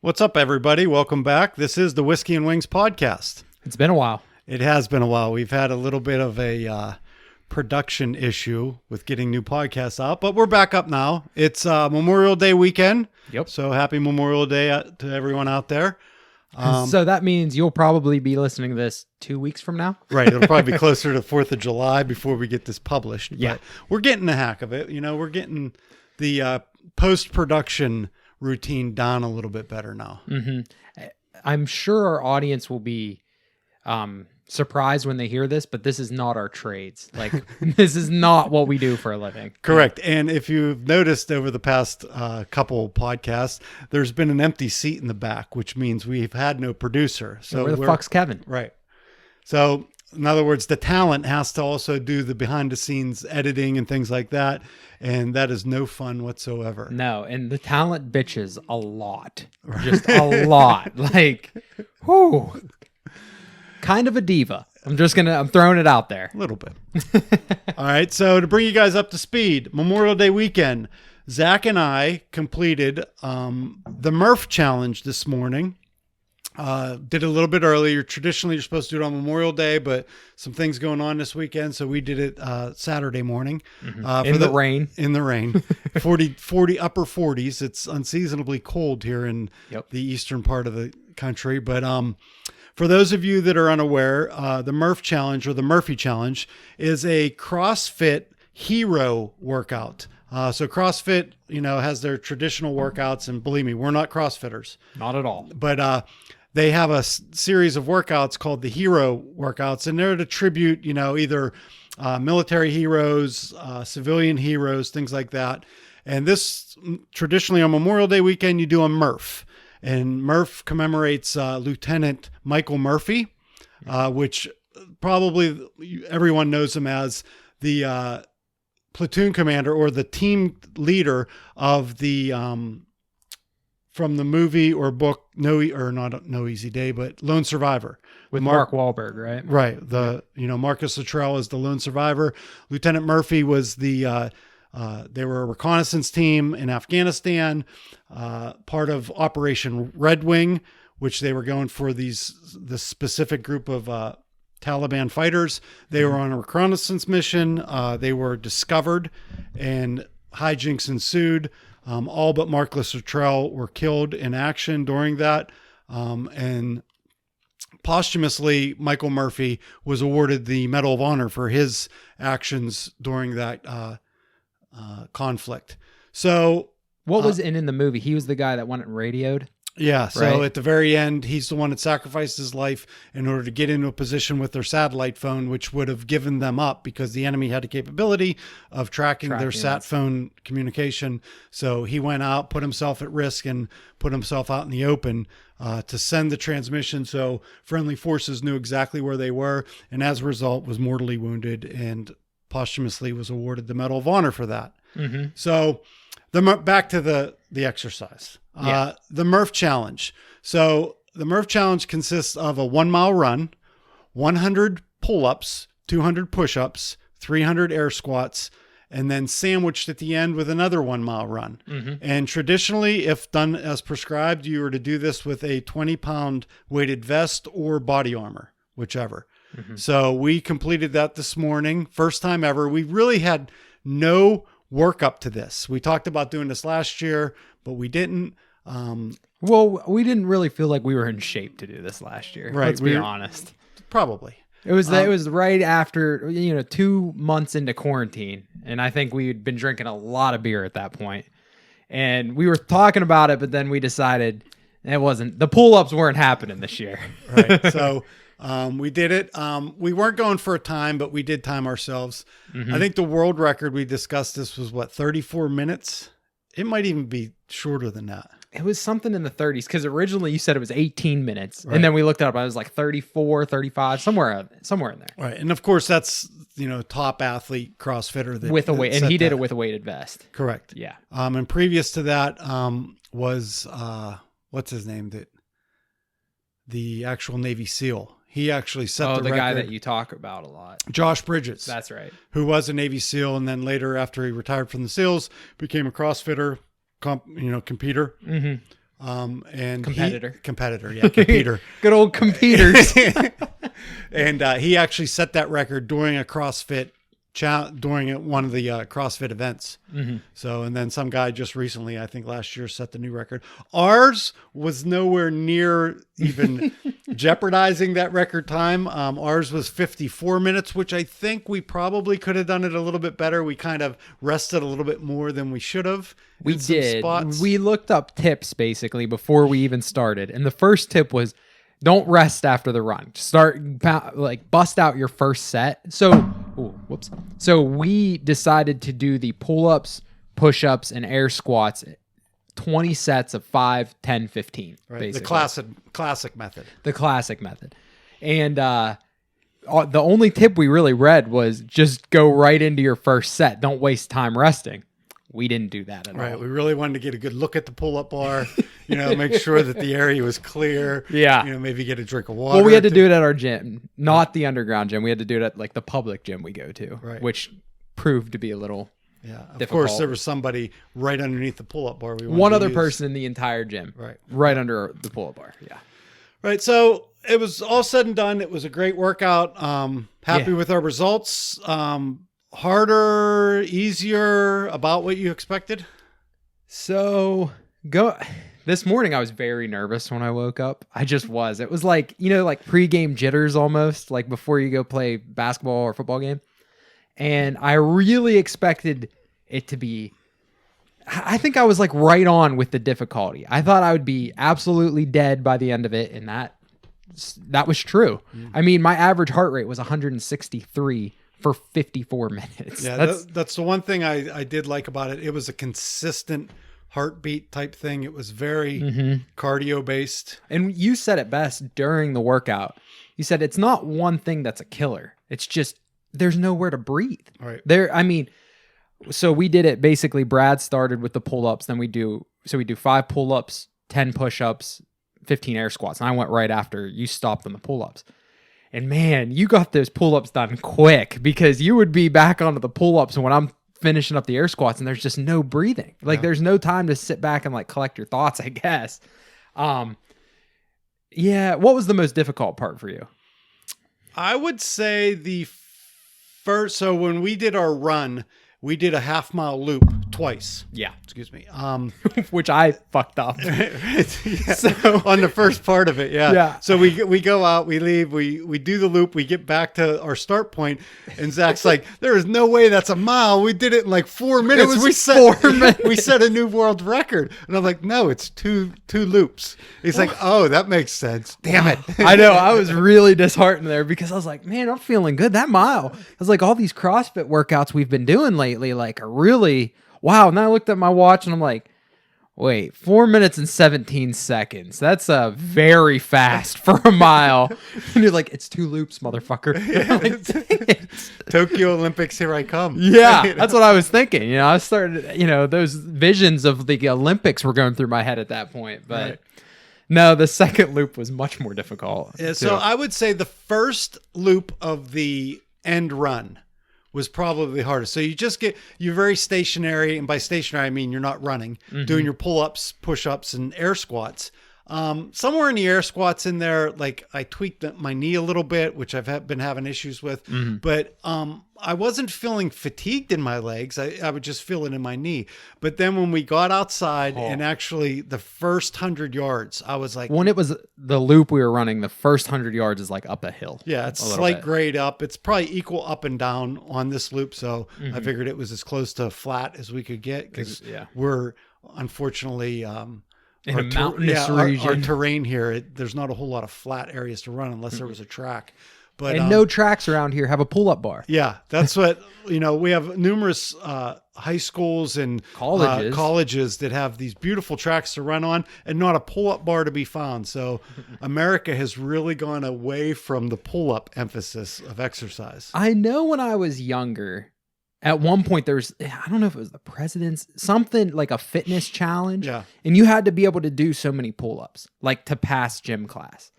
What's up, everybody? Welcome back. This is the Whiskey and Wings podcast. It's been a while. It has been a while. We've had a little bit of a production issue with getting new podcasts out, but we're back up now. It's Memorial Day weekend. Yep. So happy Memorial Day to everyone out there. So that means you'll probably be listening to this 2 weeks from now. Right. It'll probably be closer to 4th of July before we get this published. Yeah. But we're getting the hack of it. You know, we're getting the post-production routine down a little bit better now. Mm-hmm. I'm sure our audience will be surprised when they hear this, but this is not our trades. Like, this is not what we do for a living. Correct. And if you've noticed over the past couple podcasts, there's been an empty seat in the back, which means we've had no producer. So where the fuck's Kevin? Right. So in other words, the talent has to also do the behind the scenes editing and things like that. And that is no fun whatsoever. No. And the talent bitches a lot, just a lot. Like, whoo, kind of a diva. I'm throwing it out there. A little bit. All right. So to bring you guys up to speed, Memorial Day weekend, Zach and I completed the Murph challenge this morning. Did it a little bit earlier. Traditionally, you're supposed to do it on Memorial Day, but some things going on this weekend, so we did it Saturday morning. Mm-hmm. In the rain. In the rain. 40 upper 40s. It's unseasonably cold here in the eastern part of the country. But for those of you that are unaware, the Murph Challenge or the Murphy Challenge is a CrossFit hero workout. So CrossFit, has their traditional workouts, and believe me, we're not CrossFitters. Not at all. But they have a series of workouts called the hero workouts, and they're to tribute, either military heroes, civilian heroes, things like that. And this traditionally on Memorial Day weekend, you do a Murph. And Murph commemorates Lieutenant Michael Murphy, which probably everyone knows him as the platoon commander or the team leader of the from the movie or book No Easy Day, but Lone Survivor with Mark Wahlberg, right? Right. Marcus Luttrell is the lone survivor. Lieutenant Murphy was the they were a reconnaissance team in Afghanistan, part of Operation Red Wing, which they were going for the specific group of Taliban fighters. They were on a reconnaissance mission. They were discovered and hijinks ensued. All but Marcus Luttrell were killed in action during that. And posthumously, Michael Murphy was awarded the Medal of Honor for his actions during that conflict. So what was in the movie? He was the guy that went and radioed. Yeah. So at the very end, he's the one that sacrificed his life in order to get into a position with their satellite phone, which would have given them up because the enemy had the capability of tracking their sat phone communication. So he went out, put himself at risk, and put himself out in the open to send the transmission. So friendly forces knew exactly where they were. And as a result, was mortally wounded and posthumously was awarded the Medal of Honor for that. Mm-hmm. So back to the exercise. The Murph Challenge. So the Murph Challenge consists of a 1 mile run, 100 pull-ups, 200 push-ups, 300 air squats, and then sandwiched at the end with another 1 mile run. Mm-hmm. And traditionally, if done as prescribed, you were to do this with a 20-pound weighted vest or body armor, whichever. Mm-hmm. So we completed that this morning. First time ever. We really had no work up to this. We talked about doing this last year, but we didn't. Well, we didn't really feel like we were in shape to do this last year. Right. Let's be honest. Probably. It was right after, 2 months into quarantine. And I think we'd been drinking a lot of beer at that point. And we were talking about it, but then we decided the pull-ups weren't happening this year. Right. So we did it. We weren't going for a time, but we did time ourselves. Mm-hmm. I think the world record we discussed this was 34 minutes. It might even be shorter than that. It was something in the 30s because originally you said it was 18 minutes. Right. And then we looked it up. I was like 34, 35, somewhere in there. Right. And of course that's, top athlete CrossFitter with a weight. And he did it with a weighted vest. Correct. Yeah. And previous to that was, what's his name? The actual Navy SEAL. He actually set the record. The guy that you talk about a lot. Josh Bridges. That's right. Who was a Navy SEAL, and then later, after he retired from the SEALs, became a CrossFitter, competitor. Mm-hmm. And competitor, yeah, competer. Good old competers. And he actually set that record during a CrossFit during one of the CrossFit events. So, and then some guy just recently, I think last year, set the new record. Ours was nowhere near even jeopardizing that record time. Ours was 54 minutes, which I think we probably could have done it a little bit better. We kind of rested a little bit more than we should have. We did. We looked up tips basically before we even started. And the first tip was, don't rest after the run. Bust out your first set. So we decided to do the pull-ups, push-ups, and air squats, 20 sets of 5, 10, 15. Right. Basically. The classic method. The classic method. And the only tip we really read was just go right into your first set. Don't waste time resting. We didn't do that at all. Right. We really wanted to get a good look at the pull-up bar, make sure that the area was clear. Yeah. Maybe get a drink of water. Well, we had to do it at our gym, not the underground gym. We had to do it at like the public gym we go to, right, which proved to be a little difficult. Of course, there was somebody right underneath the pull-up bar. One other person in the entire gym. Right under the pull-up bar. Yeah. Right. So it was all said and done. It was a great workout. Happy with our results. Harder, easier, about what you expected? So this morning I was very nervous when I woke up. I just was. It was like, like pregame jitters almost, like before you go play basketball or football game. And I really expected it to be, I think I was like right on with the difficulty. I thought I would be absolutely dead by the end of it. And that was true. I mean, my average heart rate was 163 for 54 minutes. Yeah, that's the one thing I did like about it. It was a consistent heartbeat type thing. It was very cardio based. And you said it best during the workout. You said it's not one thing that's a killer. It's just there's nowhere to breathe. Right. So we did it basically. Brad started with the pull-ups. Then we do 5 pull-ups, 10 push-ups, 15 air squats. And I went right after you stopped on the pull-ups. And man, you got those pull-ups done quick because you would be back onto the pull-ups when I'm finishing up the air squats and there's just no breathing. There's no time to sit back and collect your thoughts, I guess. What was the most difficult part for you? I would say so when we did our run, we did a half-mile loop twice. Yeah. Excuse me. Which I fucked up. So on the first part of it, yeah. So we go out, we leave, we do the loop, we get back to our start point, and Zach's like, "There is no way that's a mile. We did it in like 4 minutes. It was 4 minutes. We set a new world record." And I'm like, "No, it's two loops." He's like, "Oh, that makes sense." Damn it. I know. I was really disheartened there because I was like, "Man, I'm feeling good. That mile." I was like, all these CrossFit workouts we've been doing lately, are really wow. And then I looked at my watch and I'm like, wait, 4 minutes and 17 seconds. That's very fast for a mile. And you're like, it's 2 loops, motherfucker. Like, dang it. Tokyo Olympics, here I come. Yeah, that's what I was thinking. I started, those visions of the Olympics were going through my head at that point. But no, the second loop was much more difficult. Yeah, so I would say the first loop of the end run was probably the hardest. So you're very stationary. And by stationary, I mean, you're not running, doing your pull-ups, push-ups, and air squats. Somewhere in the air squats in there, I tweaked my knee a little bit, which I've been having issues with, but I wasn't feeling fatigued in my legs. I would just feel it in my knee. But then when we got outside and actually the first 100 yards, I was like, when it was the loop we were running, the first 100 yards is up a hill. Yeah, it's slight grade up. It's probably equal up and down on this loop. So I figured it was as close to flat as we could get because we're unfortunately in a mountainous region. Our terrain here, there's not a whole lot of flat areas to run unless there was a track. But no tracks around here have a pull-up bar. Yeah, that's what, we have numerous high schools and colleges that have these beautiful tracks to run on and not a pull-up bar to be found. So America has really gone away from the pull-up emphasis of exercise. I know when I was younger, at one point I don't know if it was the president's, something like a fitness challenge. Yeah. And you had to be able to do so many pull-ups, to pass gym class.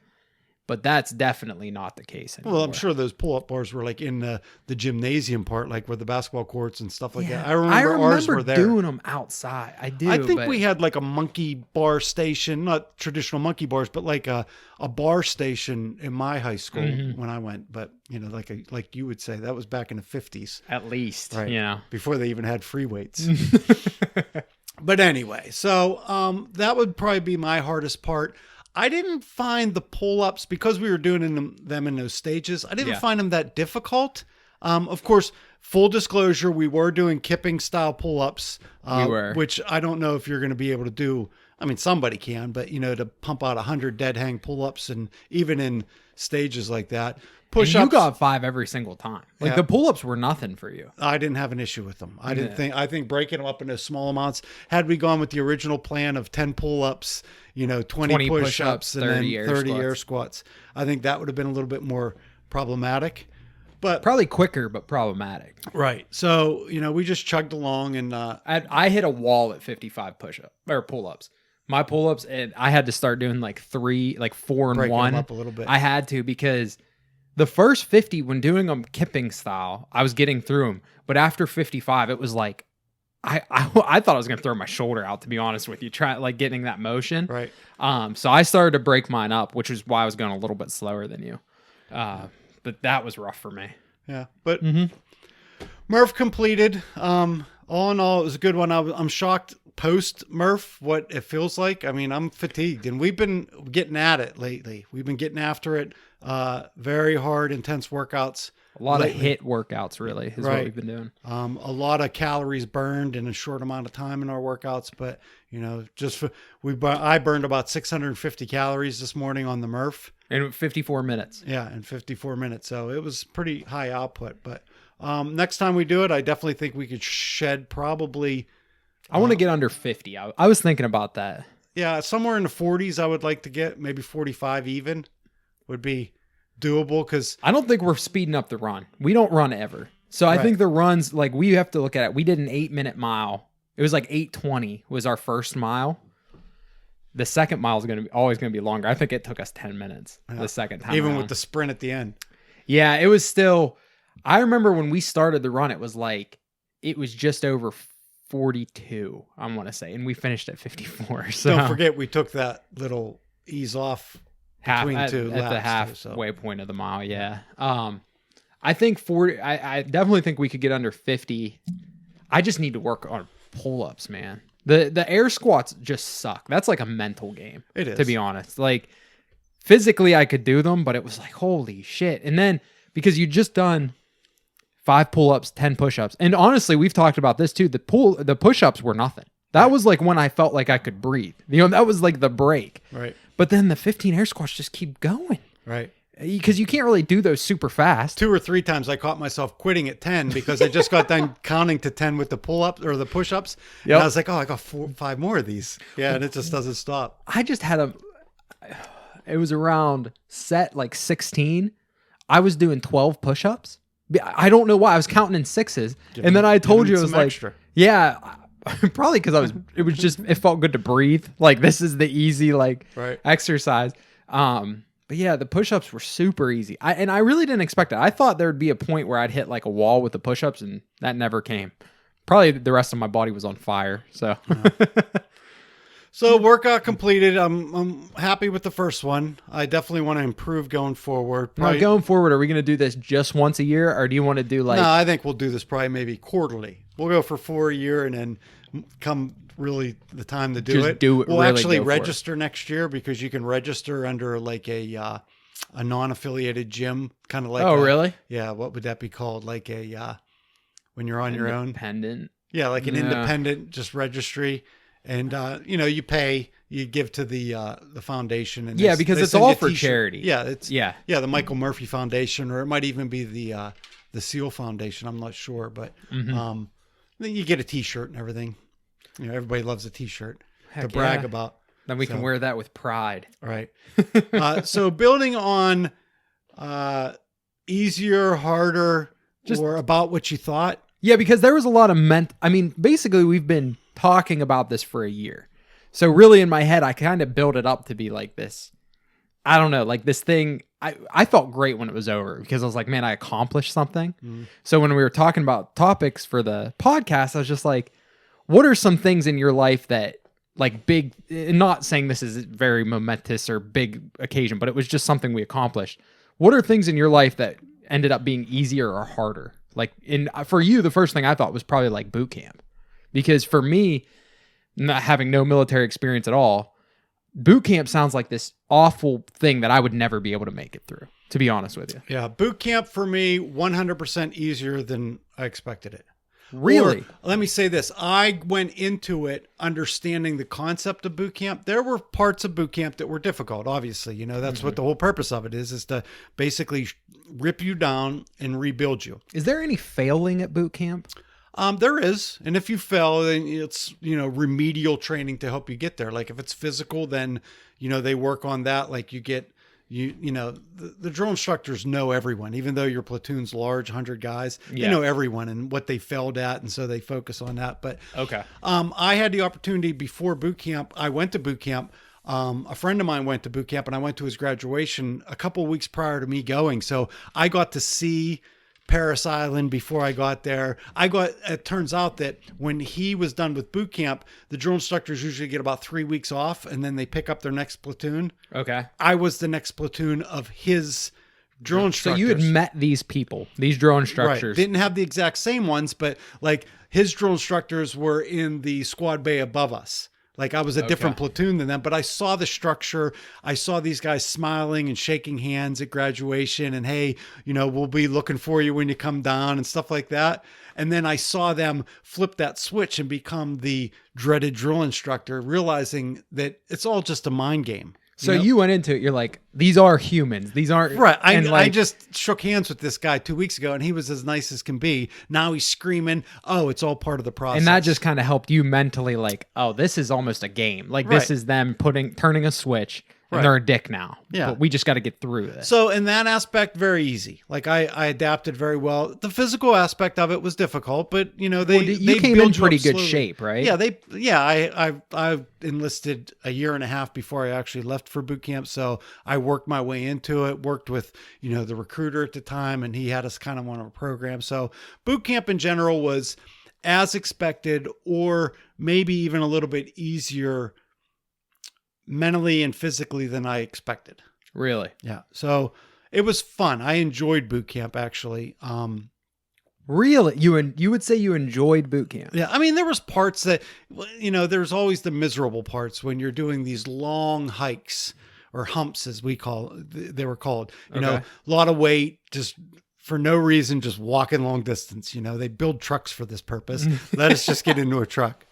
But that's definitely not the case anymore. Well, I'm sure those pull-up bars were like in the gymnasium part, like where the basketball courts and stuff like that. I remember ours were there. Doing them outside. I do. I think we had like a monkey bar station, not traditional monkey bars, but like a bar station in my high school when I went. But like you would say, that was back in the 50s, at least, right? Before they even had free weights. But anyway, so that would probably be my hardest part. I didn't find the pull-ups, because we were doing them in those stages, I didn't find them that difficult. Of course, full disclosure, we were doing kipping style pull-ups, which I don't know if you're going to be able to do. I mean, somebody can, but to pump out 100 dead hang pull-ups, and even in stages like that, push-ups. You got 5 every single time. Like the pull-ups were nothing for you. I didn't have an issue with them. I think breaking them up into small amounts, had we gone with the original plan of 10 pull-ups, 20 push-ups, and 30 then 30 air squats, I think that would have been a little bit more problematic. But probably quicker, but problematic. Right. So, we just chugged along, and I hit a wall at 55 push-up or pull-ups. My pull-ups, and I had to start doing like 4 and 1. Up a little bit. I had to, because the first 50, when doing them kipping style, I was getting through them. But after 55, it was like, I thought I was going to throw my shoulder out, to be honest with you, getting that motion. Right. So I started to break mine up, which is why I was going a little bit slower than you. But that was rough for me. Yeah. But Murph completed. All in all, it was a good one. I'm shocked post Murph what it feels like. I mean, I'm fatigued, and we've been getting at it lately. We've been getting after it. Very hard, intense workouts. A lot of HIIT workouts, really, is what we've been doing. A lot of calories burned in a short amount of time in our workouts, but I burned about 650 calories this morning on the Murph in 54 minutes. Yeah, in 54 minutes. So it was pretty high output. But next time we do it, I definitely think we could shed probably. I want to get under 50. I was thinking about that. Yeah, somewhere in the 40s. I would like to get maybe 45 even would be doable, because I don't think we're speeding up the run. We don't run ever. So I think the runs, like, we have to look at it. We did an 8-minute mile. It was like 8:20 was our first mile. The second mile is always going to be longer. I think it took us 10 minutes the second time. Even around. with the sprint at the end. Yeah, it was still. I remember when we started the run, it was just over 42, I want to say, and we finished at 54. So don't forget, we took that little ease off between two laps at the halfway point of the mile. Yeah. I think 40. I definitely think we could get under 50. I just need to work on pull-ups, man. The air squats just suck. That's like a mental game. It is, to be honest. Like, physically I could do them, but it was like, holy shit. And then because you just done 5 pull-ups, 10 push-ups. And honestly, we've talked about this too. The push-ups were nothing. That was like when I felt like I could breathe. That was like the break. Right. But then the 15 air squats just keep going. Right. Because you can't really do those super fast. 2 or 3 times I caught myself quitting at 10 because I just got done counting to 10 with the pull-ups or the push-ups. Yep. And I was like, I got 5 more of these. Yeah, and it just doesn't stop. I just had it was around set like 16. I was doing 12 push-ups. I don't know why. I was counting in 6s. And then I told you, it was like, extra. Yeah, probably because it felt good to breathe. Like, this is the easy, exercise. But yeah, the push-ups were super easy. I really didn't expect it. I thought there would be a point where I'd hit like a wall with the push-ups, and that never came. Probably the rest of my body was on fire. So, So workout completed. I'm happy with the first one. I definitely want to improve going forward. Now, going forward, are we going to do this just once a year, or do you want to do like? No, I think we'll do this probably maybe quarterly. We'll go for 4 a year, and then come really the time to do it. We'll really actually register next year, because you can register under like a non-affiliated gym, kind of like. Oh, really? Yeah. What would that be called? Like when you're on your own. Independent. Yeah, like an independent just registry. And you pay, you give to the foundation, and because it's all for charity. Yeah, the Michael Murphy Foundation, or it might even be the SEAL Foundation. I'm not sure, but then you get a T-shirt and everything. Everybody loves a T-shirt to brag about. Then we can wear that with pride. Right. So building on easier, harder, or about what you thought. Yeah, because there was a lot of basically we've been talking about this for a year. So really in my head, I kind of built it up to be like this I don't know, like this thing, I felt great when it was over because I was like, man, I accomplished something. So when we were talking about topics for the podcast, I was just like, what are some things in your life that like big, not saying this is very momentous or big occasion, but it was just something we accomplished. What are things in your life that ended up being easier or harder? Like for you, the first thing I thought was probably like boot camp, because for me, not having no military experience at all, boot camp sounds like this awful thing that I would never be able to make it through, to be honest with you. Yeah. Boot camp for me, 100% easier than I expected it. Really? Or, let me say this. I went into it understanding the concept of boot camp. There were parts of boot camp that were difficult, obviously. You know, that's what the whole purpose of it is to basically rip you down and rebuild you. Is there any failing at boot camp? There is. And if you fail, then it's, remedial training to help you get there. Like if it's physical, then, they work on that. Like you get, the drill instructors know everyone, even though your platoon's large, 100 guys, they know everyone and what they failed at. And so they focus on that. But okay. I had the opportunity before boot camp. I went to boot camp. A friend of mine went to boot camp and I went to his graduation a couple of weeks prior to me going. So I got to see Paris Island before I got there. It turns out that when he was done with boot camp, the drill instructors usually get about 3 weeks off and then they pick up their next platoon. Okay. I was the next platoon of his drill instructors. So you had met these people, these drill instructors. Right. Didn't have the exact same ones, but like his drill instructors were in the squad bay above us. Like I was a different platoon than them, but I saw the structure. I saw these guys smiling and shaking hands at graduation and, hey, we'll be looking for you when you come down and stuff like that. And then I saw them flip that switch and become the dreaded drill instructor, realizing that it's all just a mind game. So you went into it, you're like, these are humans. These aren't... Right. I just shook hands with this guy 2 weeks ago, and he was as nice as can be. Now he's screaming, oh, it's all part of the process. And that just kind of helped you mentally, like, oh, this is almost a game. Like, this is them turning a switch, and they're a dick now. Yeah. But we just got to get through this. So in that aspect, very easy. Like I adapted very well. The physical aspect of it was difficult, but you came in pretty good shape, right? Yeah, I enlisted a year and a half before I actually left for boot camp. So I worked my way into it, worked with, the recruiter at the time, and he had us kind of on a program. So boot camp in general was as expected, or maybe even a little bit easier mentally and physically than I expected. Really? Yeah. So it was fun. I enjoyed boot camp actually. Really? You would say you enjoyed boot camp? Yeah. I mean, there was parts that, there's always the miserable parts when you're doing these long hikes or humps, as they were called, a lot of weight, just for no reason, just walking long distance. They build trucks for this purpose. Let us just get into a truck.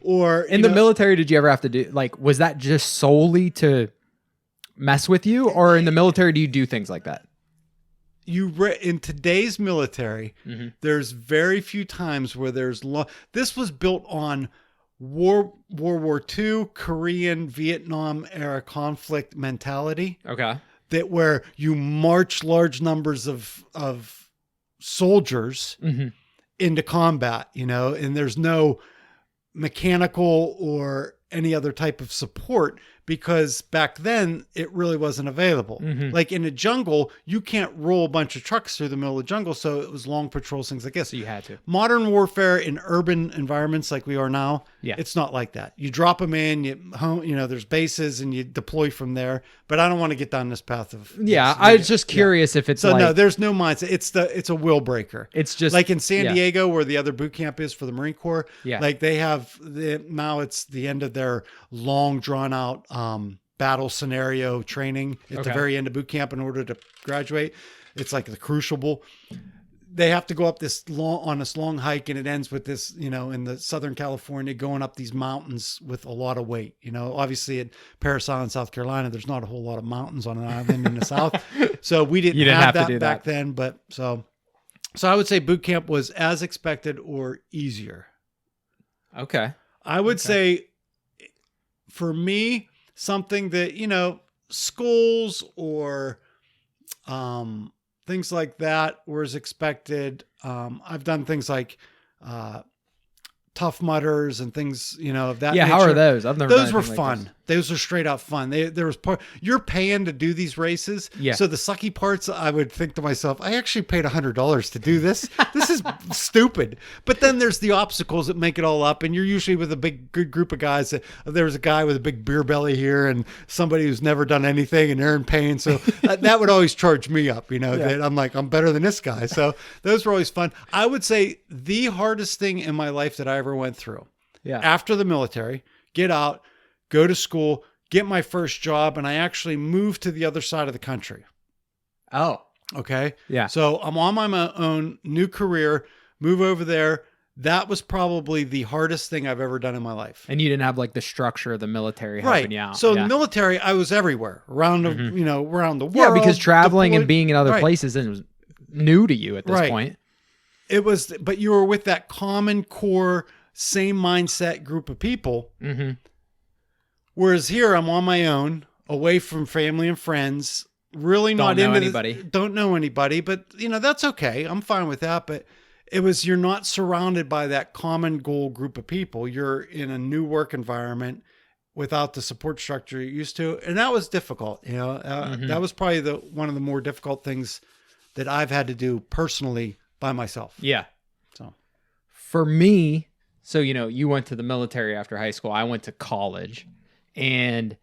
Or in the military, did you ever have to do, like, was that just solely to mess with you, or in the military, do you do things like that? In today's military, there's very few times where this was built on World War II, Korean, Vietnam era conflict mentality. Okay. That where you march large numbers of soldiers into combat, and there's no mechanical or any other type of support, because back then it really wasn't available. Like in a jungle, you can't roll a bunch of trucks through the middle of the jungle. So it was long patrols, things like this. So you had to. Modern warfare in urban environments like we are now, yeah, it's not like that. You drop them in, there's bases and you deploy from there. But I don't want to get down this path of. Yeah, I was just curious if it's so like. No, there's no mindset. It's a will breaker. It's just like in San Diego, where the other boot camp is for the Marine Corps. Yeah. Like they have now it's the end of their long drawn out battle scenario training at the very end of boot camp in order to graduate. It's like the crucible. They have to go up this long hike, and it ends with this, in the Southern California, going up these mountains with a lot of weight. Obviously at Paris Island, South Carolina, there's not a whole lot of mountains on an island in the South. So we didn't have that back then, but so I would say boot camp was as expected or easier. Okay. I would say for me, something that, schools or things like that were as expected. I've done things like Tough Mudders and things, of that nature. How are those? I've never Those done were anything fun. like those are straight out fun. There was you're paying to do these races. Yeah. So the sucky parts, I would think to myself, I actually paid $100 to do this. This is stupid. But then there's the obstacles that make it all up. And you're usually with a good group of guys. There was a guy with a big beer belly here and somebody who's never done anything and they're in pain. So that would always charge me up, you know, that I'm like, I'm better than this guy. So those were always fun. I would say the hardest thing in my life that I ever went through after the military, get out, go to school, get my first job, and I actually moved to the other side of the country. Oh. Okay? Yeah. So I'm on my own, new career, move over there. That was probably the hardest thing I've ever done in my life. And you didn't have like the structure of the military helping you out. So in the military, I was everywhere, around the, around the world. Yeah, because traveling and being in other places was new to you at this point. It was, but you were with that common core, same mindset group of people. Mm-hmm. Whereas here, I'm on my own, away from family and friends, really not into anybody. Don't know anybody, but that's okay. I'm fine with that. But it was, you're not surrounded by that common goal group of people. You're in a new work environment without the support structure you're used to. And that was difficult. That was probably one of the more difficult things that I've had to do personally by myself. Yeah. So for me, you went to the military after high school. I went to college. And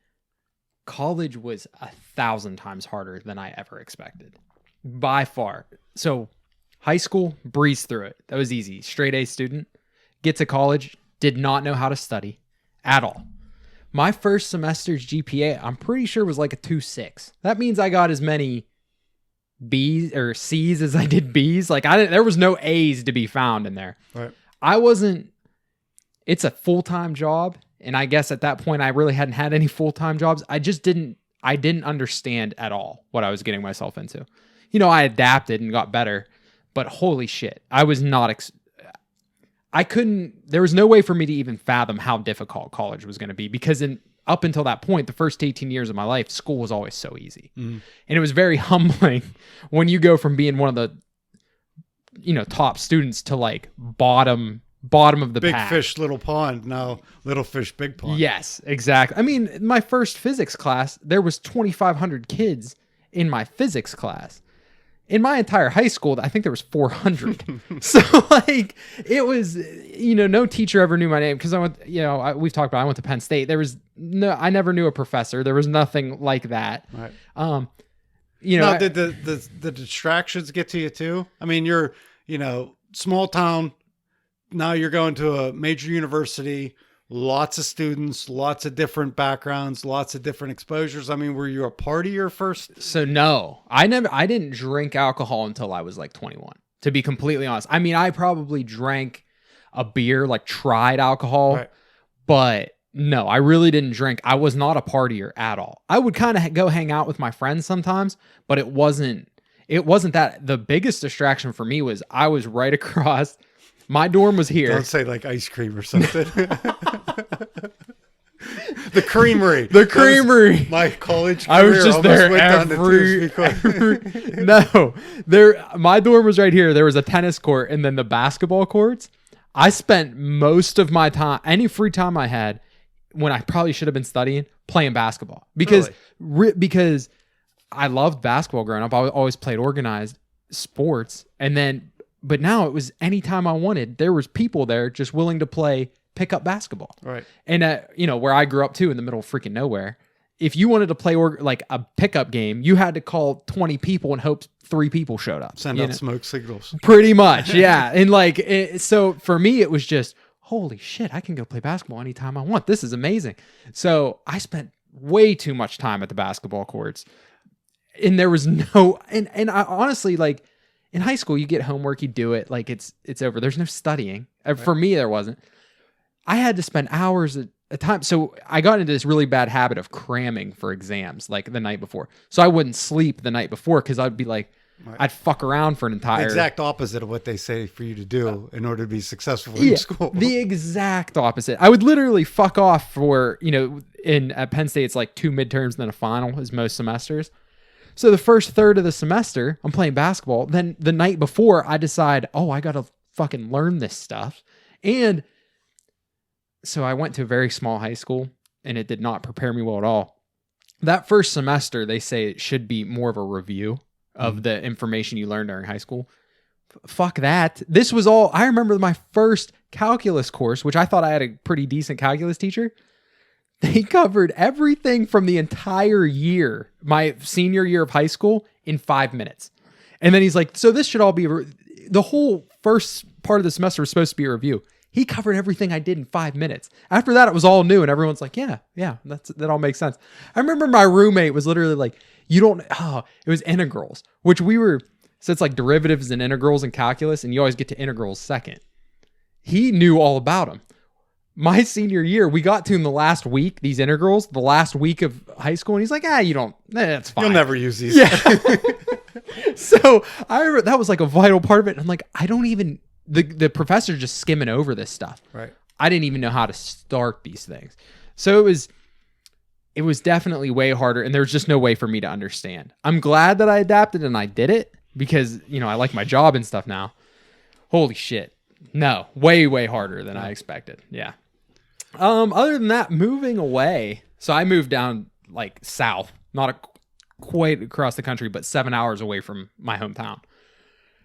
college was 1,000 times harder than I ever expected, by far. So high school, breezed through it. That was easy. Straight A student. Get to college, did not know how to study at all. My first semester's GPA, I'm pretty sure was like a 2.6. That means I got as many B's or C's as I did B's. Like there was no A's to be found in there. Right. It's a full-time job. And I guess at that point, I really hadn't had any full-time jobs. I didn't understand at all what I was getting myself into. I adapted and got better, but holy shit, I was not, there was no way for me to even fathom how difficult college was going to be because up until that point, the first 18 years of my life, school was always so easy. Mm. And it was very humbling when you go from being one of the, top students to like bottom of the big pack. Fish, little pond. Now little fish, big pond. Yes, exactly. I mean, my first physics class, there was 2,500 kids in my physics class. In my entire high school, I think there was 400. So like it was, no teacher ever knew my name because I went, we've talked about, I went to Penn State. I never knew a professor. There was nothing like that. Right. Now, did the distractions get to you too? I mean, you're, small town. Now you're going to a major university, lots of students, lots of different backgrounds, lots of different exposures. I mean, were you a partier first? So no, I didn't drink alcohol until I was like 21, to be completely honest. I mean, I probably drank a beer, like tried alcohol, but no, I really didn't drink. I was not a partier at all. I would kind of go hang out with my friends sometimes, but it wasn't that. The biggest distraction for me was I was right across. My dorm was here. Don't say like ice cream or something. The creamery. The creamery. My college career. I was just there my dorm was right here. There was a tennis court and then the basketball courts. I spent most of my time, any free time I had, when I probably should have been studying, playing basketball. Because I loved basketball growing up. I always played organized sports. But now it was anytime I wanted. There was people there just willing to play pickup basketball. Right. And, where I grew up too, in the middle of freaking nowhere, if you wanted to play like a pickup game, you had to call 20 people and hope 3 people showed up. Send out smoke signals. Pretty much, yeah. And so for me, it was just, holy shit, I can go play basketball anytime I want. This is amazing. So I spent way too much time at the basketball courts. And there was and I honestly, like, in high school, you get homework, you do it, like it's over. There's no studying. Right. For me, there wasn't. I had to spend hours at a time. So I got into this really bad habit of cramming for exams, like the night before. So I wouldn't sleep the night before because I'd be like, I'd fuck around for an entire... The exact opposite of what they say for you to do in order to be successful in school. The exact opposite. I would literally fuck off for, at Penn State, it's like 2 midterms and then a final is most semesters. So the first third of the semester, I'm playing basketball. Then the night before, I decide, I got to fucking learn this stuff. And so I went to a very small high school. and it did not prepare me well at all. That first semester, they say it should be more of a review of the information you learned during high school. Fuck that. This was all, I remember my first calculus course, which I thought I had a pretty decent calculus teacher. They covered everything from the entire year, my senior year of high school, in 5 minutes. And then he's like, so this should all be, the whole first part of the semester was supposed to be a review. He covered everything I did in 5 minutes. After that, it was all new, and everyone's like, yeah, that all makes sense. I remember my roommate was literally like, it was integrals, which so it's like derivatives and integrals in calculus, and you always get to integrals second. He knew all about them. My senior year, we got to in the last week, these integrals, the last week of high school, and he's like, that's fine. You'll never use these. Yeah. So I remember that was like a vital part of it. And I'm like, I don't even, the professor's just skimming over this stuff. Right. I didn't even know how to start these things. So it was definitely way harder, and there was just no way for me to understand. I'm glad that I adapted and I did it because, I like my job and stuff now. Holy shit. No, way, way harder than I expected. Yeah. Other than that, moving away. So I moved down like south, not quite across the country, but 7 hours away from my hometown.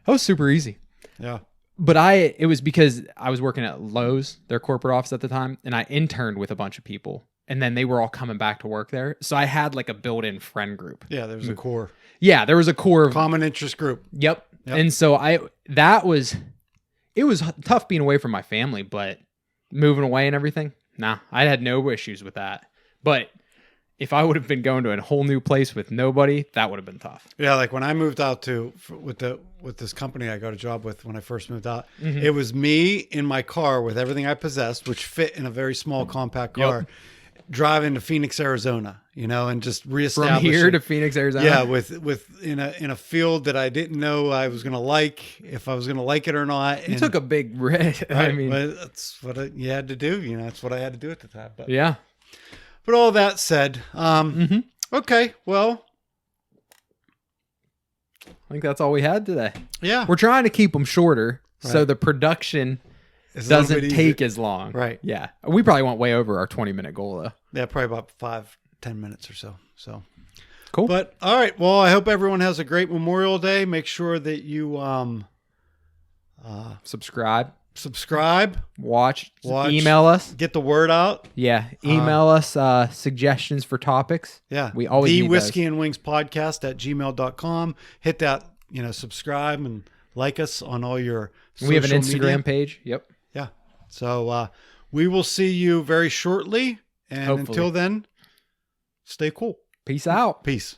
That was super easy. Yeah. But it was because I was working at Lowe's, their corporate office at the time, and I interned with a bunch of people, and then they were all coming back to work there. So I had like a built-in friend group. Yeah, there was a core. Yeah, there was a core of Common interest group. Yep. And so it was tough being away from my family, but moving away and everything, nah, I had no issues with that. But if I would have been going to a whole new place with nobody, that would have been tough. Yeah, like when I moved out with this company I got a job with when I first moved out, it was me in my car with everything I possessed, which fit in a very small compact car, driving to Phoenix, Arizona, and just reestablishing. From here to Phoenix, Arizona? Yeah, with in a field that I didn't know I was going to like, if I was going to like it or not. You took a big risk. Right, I mean, but that's what you had to do. That's what I had to do at the time. But yeah. But all that said, okay, well, I think that's all we had today. Yeah, we're trying to keep them shorter so the production doesn't take as long. Right. Yeah. We probably went way over our 20-minute goal though. Yeah, probably about 5-10 minutes or so. So cool. But all right. Well, I hope everyone has a great Memorial Day. Make sure that you subscribe, watch, email us, get the word out. Yeah. Email us suggestions for topics. Yeah. We always need Whiskey and Wings podcast at gmail.com. Hit that, subscribe and like us on all your social We have an Instagram media page. Yep. Yeah. So we will see you very shortly. And hopefully. Until then, stay cool. Peace out. Peace.